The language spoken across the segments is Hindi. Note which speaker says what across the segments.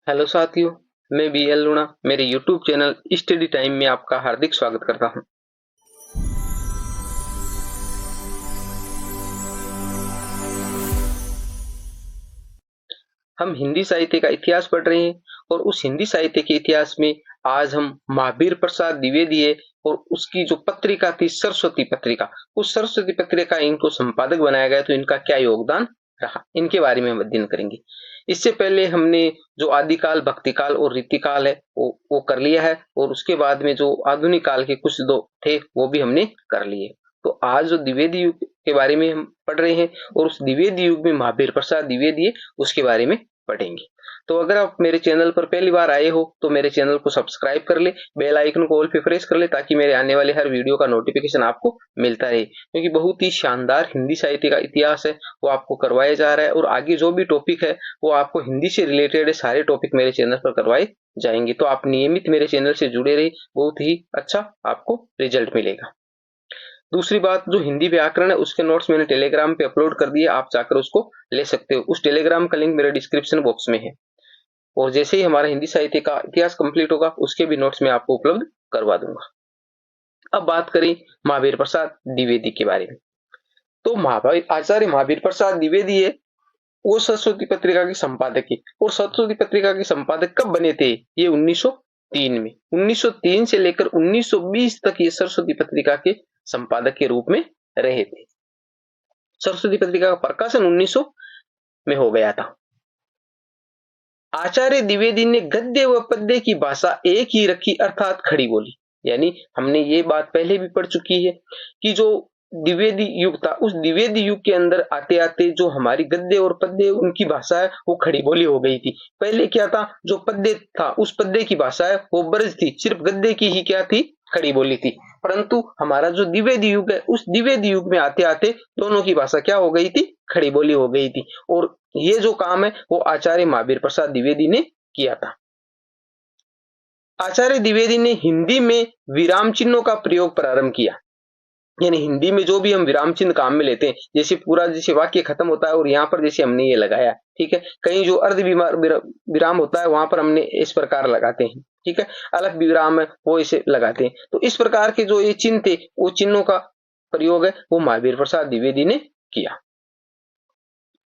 Speaker 1: हेलो साथियों, मैं BL लूणा मेरे YouTube चैनल स्टडी टाइम में आपका हार्दिक स्वागत करता हूं। हम हिंदी साहित्य का इतिहास पढ़ रहे हैं और उस हिंदी साहित्य के इतिहास में आज हम महावीर प्रसाद द्विवेदी और उसकी जो पत्रिका थी सरस्वती पत्रिका, उस सरस्वती पत्रिका इनको संपादक बनाया गया, तो इनका क्या योगदान रहा, इनके बारे में हम अध्ययन करेंगे। इससे पहले हमने जो आदिकाल, भक्तिकाल और रीतिकाल है वो कर लिया है, और उसके बाद में जो आधुनिक काल के कुछ दो थे वो भी हमने कर लिए। तो आज जो द्विवेदी युग के बारे में हम पढ़ रहे हैं और उस द्विवेदी युग में महावीर प्रसाद द्विवेदी उसके बारे में पढ़ेंगे। तो अगर आप मेरे चैनल पर पहली बार आए हो तो मेरे चैनल को सब्सक्राइब कर ले, बेल आइकन को ऑल पे प्रेस कर ले, ताकि मेरे आने वाले हर वीडियो का नोटिफिकेशन आपको मिलता रहे, क्योंकि बहुत ही शानदार हिंदी साहित्य का इतिहास है वो आपको करवाया जा रहा है, और आगे जो भी टॉपिक है वो आपको हिंदी से रिलेटेड सारे टॉपिक मेरे चैनल पर करवाए जाएंगे। तो आप नियमित मेरे चैनल से जुड़े रहिए, बहुत ही अच्छा आपको रिजल्ट मिलेगा। दूसरी बात, जो हिंदी व्याकरण है उसके नोट्स मैंने टेलीग्राम पे अपलोड कर दिए, आप जाकर उसको ले सकते हो। उस टेलीग्राम का लिंक मेरे डिस्क्रिप्शन बॉक्स में है, और जैसे ही हमारा हिंदी साहित्य का इतिहास कंप्लीट होगा उसके भी नोट्स मैं आपको उपलब्ध करवा दूंगा। अब बात करें महावीर प्रसाद द्विवेदी के बारे में, तो आचार्य महावीर प्रसाद द्विवेदी है वो सरस्वती पत्रिका के संपादक है, और सरस्वती पत्रिका के संपादक कब बने थे? ये 1903 में। 1903 से लेकर 1920 तक ये सरस्वती पत्रिका के संपादक के रूप में रहे थे। सरस्वती पत्रिका का प्रकाशन 1900 में हो गया था। आचार्य द्विवेदी ने गद्य व पद्य की भाषा एक ही रखी, अर्थात खड़ी बोली। यानी हमने ये बात पहले भी पढ़ चुकी है कि जो द्विवेदी युग था, उस द्विवेदी युग के अंदर आते आते जो हमारी गद्य और पद्य उनकी भाषा है वो खड़ी बोली हो गई थी। पहले क्या था, जो पद्य था उस पद्य की भाषा है वो ब्रज थी, सिर्फ गद्य की ही क्या थी, खड़ी बोली थी। परंतु हमारा जो द्विवेदी युग है, उस द्विवेदी युग में आते आते दोनों की भाषा क्या हो गई थी, खड़ी बोली हो गई थी। और ये जो काम है वो आचार्य महावीर प्रसाद द्विवेदी ने किया था। आचार्य द्विवेदी ने हिंदी में विराम चिन्हों का प्रयोग प्रारंभ किया। यानी हिंदी में जो भी हम विराम चिन्ह काम में लेते हैं, जैसे पूरा जैसे वाक्य खत्म होता है और यहाँ पर जैसे हमने ये लगाया, ठीक है, कहीं जो अर्ध विराम होता है वहां पर हमने इस प्रकार लगाते हैं, ठीक है, अलग विराम है वो इसे लगाते हैं। तो इस प्रकार के जो ये चिन्ह थे वो चिन्हों का प्रयोग है वो महावीर प्रसाद द्विवेदी ने किया।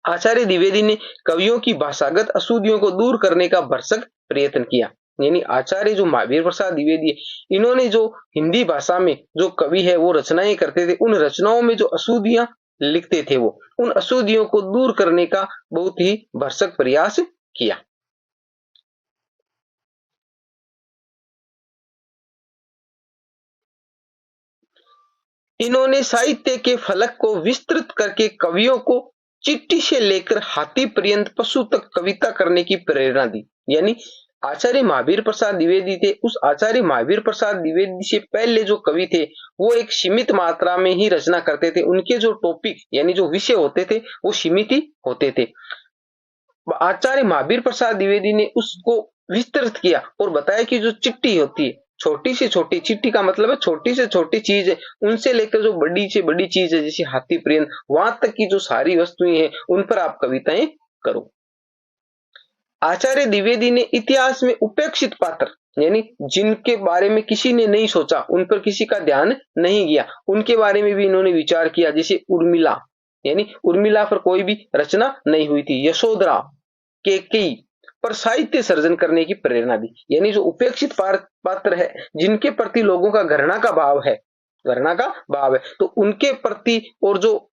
Speaker 1: आचार्य द्विवेदी ने कवियों की भाषागत अशुद्धियों को दूर करने का भरसक प्रयत्न किया। यानी आचार्य जो महावीर प्रसाद द्विवेदी है, इन्होंने जो हिंदी भाषा में जो कवि है वो रचनाएं करते थे, उन रचनाओं में जो अशुद्धियां लिखते थे वो उन अशुद्धियों को दूर करने का बहुत ही भरसक प्रयास किया। इन्होंने साहित्य के फलक को विस्तृत करके कवियों को चिट्ठी से लेकर हाथी पर्यंत पशु तक कविता करने की प्रेरणा दी। यानी आचार्य महावीर प्रसाद द्विवेदी थे, उस आचार्य महावीर प्रसाद द्विवेदी से पहले जो कवि थे वो एक सीमित मात्रा में ही रचना करते थे, उनके जो टॉपिक यानी जो विषय होते थे वो सीमित ही होते थे। आचार्य महावीर प्रसाद द्विवेदी ने उसको विस्तृत किया और बताया कि जो चिट्ठी होती है, छोटी से छोटी, चिट्ठी का मतलब है छोटी से छोटी चीज है, उनसे लेकर जो बड़ी से बड़ी चीज है जैसे हाथी पर्यंत, वहां तक की जो सारी वस्तुएं हैं उन पर आप कविताएं करो। आचार्य द्विवेदी ने इतिहास में उपेक्षित पात्र, यानी जिनके बारे में किसी ने नहीं सोचा, उन पर किसी का ध्यान नहीं गया, उनके बारे में भी इन्होंने विचार किया। जैसे उर्मिला, यानी उर्मिला पर कोई भी रचना नहीं हुई थी। यशोधरा, केकई पर साहित्य सर्जन करने की प्रेरणा दी। यानी जो उपेक्षित पात्र है, जिनके प्रति लोगों का घृणा का भाव है, तो उनके प्रति, और जो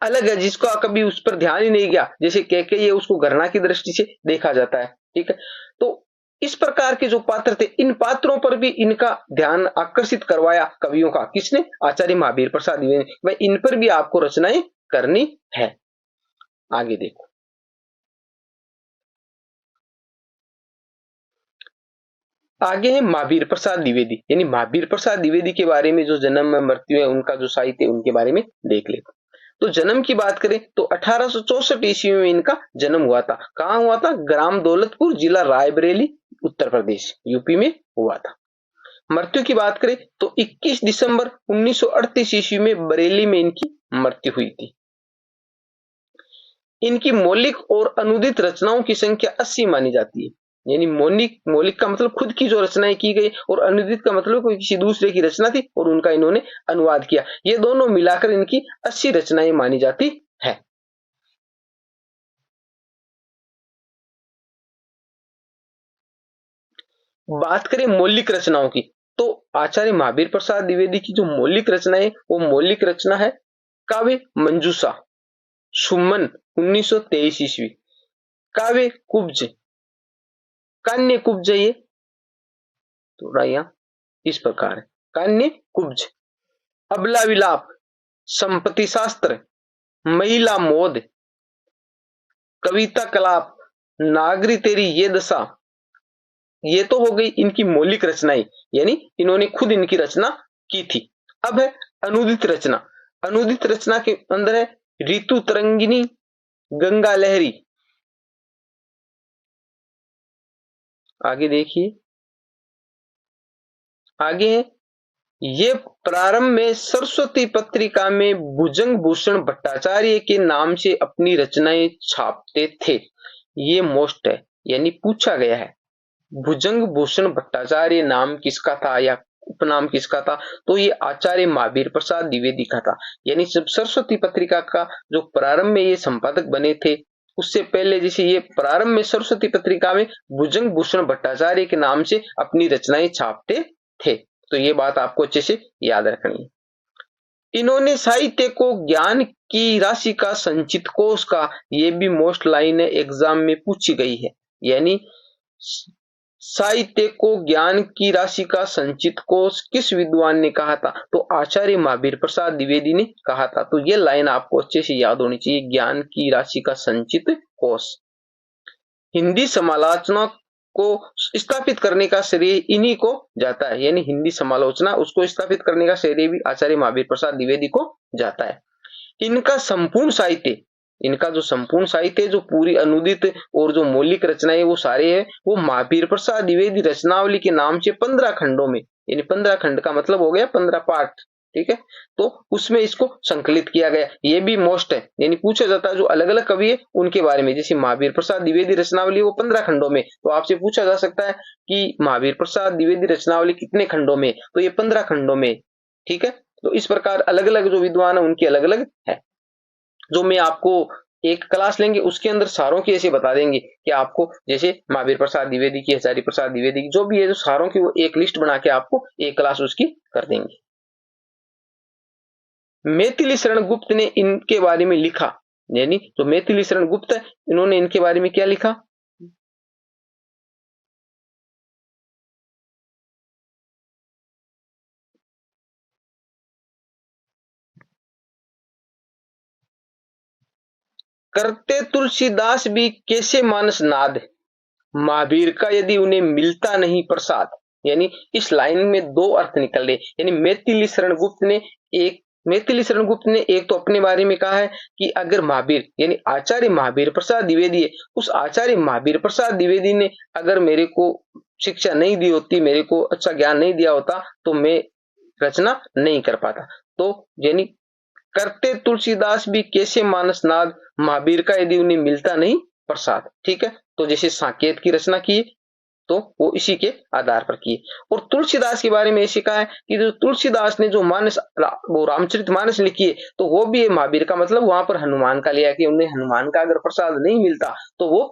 Speaker 1: अलग है जिसको कभी उस पर ध्यान ही नहीं गया, जैसे कैकेयी है उसको घृणा की दृष्टि से देखा जाता है, ठीक है। तो इस प्रकार के जो पात्र थे, इन पात्रों पर भी इनका ध्यान आकर्षित करवाया कवियों का। किसने? आचार्य महावीर प्रसाद द्विवेदी। भाई इन पर भी आपको रचनाएं करनी है। आगे देखो, आगे है महावीर प्रसाद द्विवेदी। यानी महावीर प्रसाद द्विवेदी के बारे में जो जन्म मृत्यु है, उनका जो साहित्य, उनके बारे में देख ले। तो जन्म की बात करें तो 1864 ईस्वी में इनका जन्म हुआ था। कहां हुआ था? ग्राम दौलतपुर, जिला रायबरेली, उत्तर प्रदेश, यूपी में हुआ था। मृत्यु की बात करें तो 21 दिसंबर 1938 ईस्वी में बरेली में इनकी मृत्यु हुई थी। इनकी मौलिक और अनुदित रचनाओं की संख्या 80 मानी जाती है। यानी मौलिक मौलिक का मतलब खुद की जो रचनाएं की गई, और अनुदित का मतलब कोई किसी दूसरे की रचना थी और उनका इन्होंने अनुवाद किया। ये दोनों मिलाकर इनकी 80 रचनाएं मानी जाती है। बात करें मौलिक रचनाओं की, तो आचार्य महावीर प्रसाद द्विवेदी की जो मौलिक रचना है, वो मौलिक रचना है काव्य मंजूषा, सुमन 1923 ईस्वी, काव्य कुब्ज, कान्य कुब्ज, ये थोड़ा यहाँ इस प्रकार है, कान्य कुब्ज, अबला विलाप, संपत्ति शास्त्र, महिला मोद, कविता कलाप, नागरी तेरी ये दशा। ये तो हो गई इनकी मौलिक रचनाएं, यानी इन्होंने खुद इनकी रचना की थी। अब है अनुदित रचना। अनुदित रचना के अंदर है ऋतु तरंगिनी, गंगा लहरी। आगे देखिए, आगे है, ये प्रारंभ में सरस्वती पत्रिका में भुजंग भूषण भट्टाचार्य के नाम से अपनी रचनाएं छापते थे। ये मोस्ट है, यानी पूछा गया है, भुजंग भूषण भट्टाचार्य नाम किसका था या उपनाम किसका था, तो ये आचार्य महावीर प्रसाद द्विवेदी का था। यानी जब सरस्वती पत्रिका का जो प्रारंभ में ये संपादक बने थे, उससे पहले जैसे ये प्रारंभ में सरस्वती पत्रिका में भुजंग भूषण भट्टाचार्य के नाम से अपनी रचनाएं छापते थे। तो ये बात आपको अच्छे से याद रखनी है। इन्होंने साहित्य को ज्ञान की राशि का संचित कोष का, ये भी मोस्ट लाइन है, एग्जाम में पूछी गई है। यानी साहित्य को ज्ञान की राशि का संचित कोष किस विद्वान ने कहा था, तो आचार्य महावीर प्रसाद द्विवेदी ने कहा था। तो ये लाइन आपको अच्छे से याद होनी चाहिए, ज्ञान की राशि का संचित कोष। हिंदी समालोचना को स्थापित करने का श्रेय इन्हीं को जाता है, यानी हिंदी समालोचना उसको स्थापित करने का श्रेय भी आचार्य महावीर प्रसाद द्विवेदी को जाता है। इनका संपूर्ण साहित्य, इनका जो संपूर्ण साहित्य, जो पूरी अनुदित और जो मौलिक रचनाएं, वो सारे है वो महावीर प्रसाद द्विवेदी रचनावली के नाम से 15 खंडों में, यानी 15 खंड का मतलब हो गया 15 पार्ट, ठीक है, तो उसमें इसको संकलित किया गया। ये भी मोस्ट है, यानी पूछा जाता है जो अलग अलग कवि है उनके बारे में। जैसे महावीर प्रसाद द्विवेदी रचनावली वो 15 खंडों में, तो आपसे पूछा जा सकता है कि महावीर प्रसाद द्विवेदी रचनावली कितने खंडों में, तो ये 15 खंडों में, ठीक है। तो इस प्रकार अलग अलग जो विद्वान है उनकी अलग अलग है, जो मैं आपको एक क्लास लेंगे उसके अंदर सारों की ऐसे बता देंगे कि आपको, जैसे महावीर प्रसाद द्विवेदी की, आचार्य प्रसाद द्विवेदी की, जो भी है जो सारों की, वो एक लिस्ट बना के आपको एक क्लास उसकी कर देंगे। मैथिली शरण गुप्त ने इनके बारे में लिखा, यानी जो मैथिली शरण गुप्त है इन्होंने इनके बारे में क्या लिखा, करते तुलसीदास भी कैसे मानस नाद, महावीर का यदि उन्हें मिलता नहीं प्रसाद। यानी इस लाइन में दो अर्थ निकल रहे, यानी मैथिली शरण गुप्त ने एक तो अपने बारे में कहा है कि अगर महावीर, यानी आचार्य महावीर प्रसाद द्विवेदी है, उस आचार्य महावीर प्रसाद द्विवेदी ने अगर मेरे को शिक्षा नहीं दी होती, मेरे को अच्छा ज्ञान नहीं दिया होता, तो मैं रचना नहीं कर पाता। तो यानी करते तुलसीदास भी कैसे मानसनाद, महावीर का यदि उन्हें मिलता नहीं प्रसाद, ठीक है। तो जैसे साकेत की रचना की तो वो इसी के आधार पर किए। और तुलसीदास के बारे में ऐसे कहा है कि जो तुलसीदास ने जो वो रामचरित मानस लिखी है, तो वो भी है महावीर का, मतलब वहां पर हनुमान का लिया कि उन्हें हनुमान का अगर प्रसाद नहीं मिलता तो वो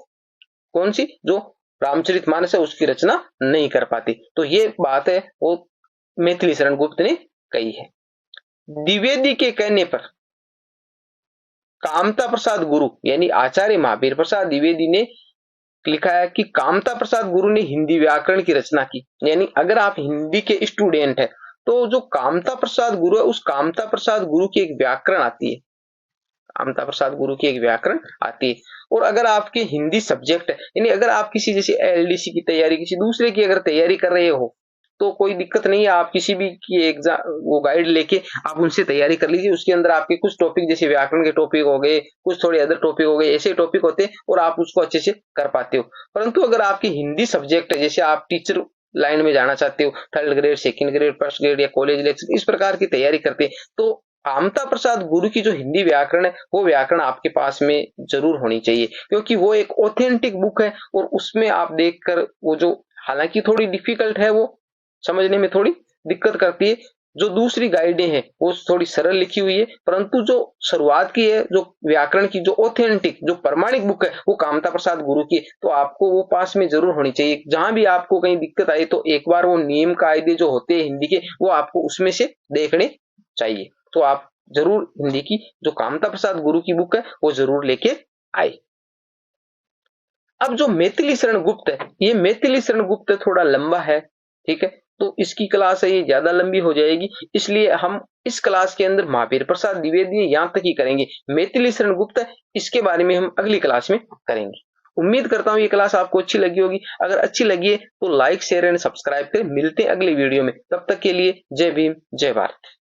Speaker 1: कौन सी जो रामचरित मानस है उसकी रचना नहीं कर पाती। तो ये बात है वो मैथिली शरण गुप्त ने कही है। द्विवेदी के कहने पर कामता प्रसाद गुरु, यानी आचार्य महावीर प्रसाद द्विवेदी ने लिखा है कि कामता प्रसाद गुरु ने हिंदी व्याकरण की रचना की। यानी अगर आप हिंदी के स्टूडेंट हैं तो जो कामता प्रसाद गुरु है, उस कामता प्रसाद गुरु की एक व्याकरण आती है, कामता प्रसाद गुरु की एक व्याकरण आती है। और अगर आपके हिंदी सब्जेक्ट है, यानी अगर आप किसी जैसे एलडीसी की तैयारी, किसी दूसरे की अगर तैयारी कर रहे हो, तो कोई दिक्कत नहीं है, आप किसी भी की एग्जाम वो गाइड लेके आप उनसे तैयारी कर लीजिए। उसके अंदर आपके कुछ टॉपिक जैसे व्याकरण के टॉपिक हो गए, कुछ थोड़े अदर टॉपिक हो गए, ऐसे टॉपिक होते हैं और आप उसको अच्छे से कर पाते हो। परंतु अगर आपकी हिंदी सब्जेक्ट है, जैसे आप टीचर लाइन में जाना चाहते हो, 3rd grade, 2nd grade, 1st grade या कॉलेज लेक्चर, इस प्रकार की तैयारी करते हैं, तो कामता प्रसाद गुरु की जो हिंदी व्याकरण है वो व्याकरण आपके पास में जरूर होनी चाहिए, क्योंकि वो एक ऑथेंटिक बुक है और उसमें आप देखकर वो जो, हालांकि थोड़ी डिफिकल्ट है, वो समझने में थोड़ी दिक्कत करती है। जो दूसरी गाइडें हैं वो थोड़ी सरल लिखी हुई है, परंतु जो शुरुआत की है जो व्याकरण की, जो ऑथेंटिक जो प्रमाणिक बुक है वो कामता प्रसाद गुरु की है। तो आपको वो पास में जरूर होनी चाहिए। जहां भी आपको कहीं दिक्कत आई तो एक बार वो नियम कायदे जो होते हैं हिंदी के वो आपको उसमें से देखने चाहिए। तो आप जरूर हिंदी की जो कामता प्रसाद गुरु की बुक है वो जरूर लेके आए। अब जो मैथिली शरण गुप्त है, ये मैथिली शरण गुप्त थोड़ा लंबा है, ठीक है, तो इसकी क्लास है ये ज्यादा लंबी हो जाएगी, इसलिए हम इस क्लास के अंदर महावीर प्रसाद द्विवेदी यहां तक ही करेंगे। मैथिली शरण गुप्त इसके बारे में हम अगली क्लास में करेंगे। उम्मीद करता हूं ये क्लास आपको अच्छी लगी होगी। अगर अच्छी लगी है तो लाइक शेयर एंड सब्सक्राइब करें। मिलते हैं अगले वीडियो में, तब तक के लिए जय भीम जय भारत।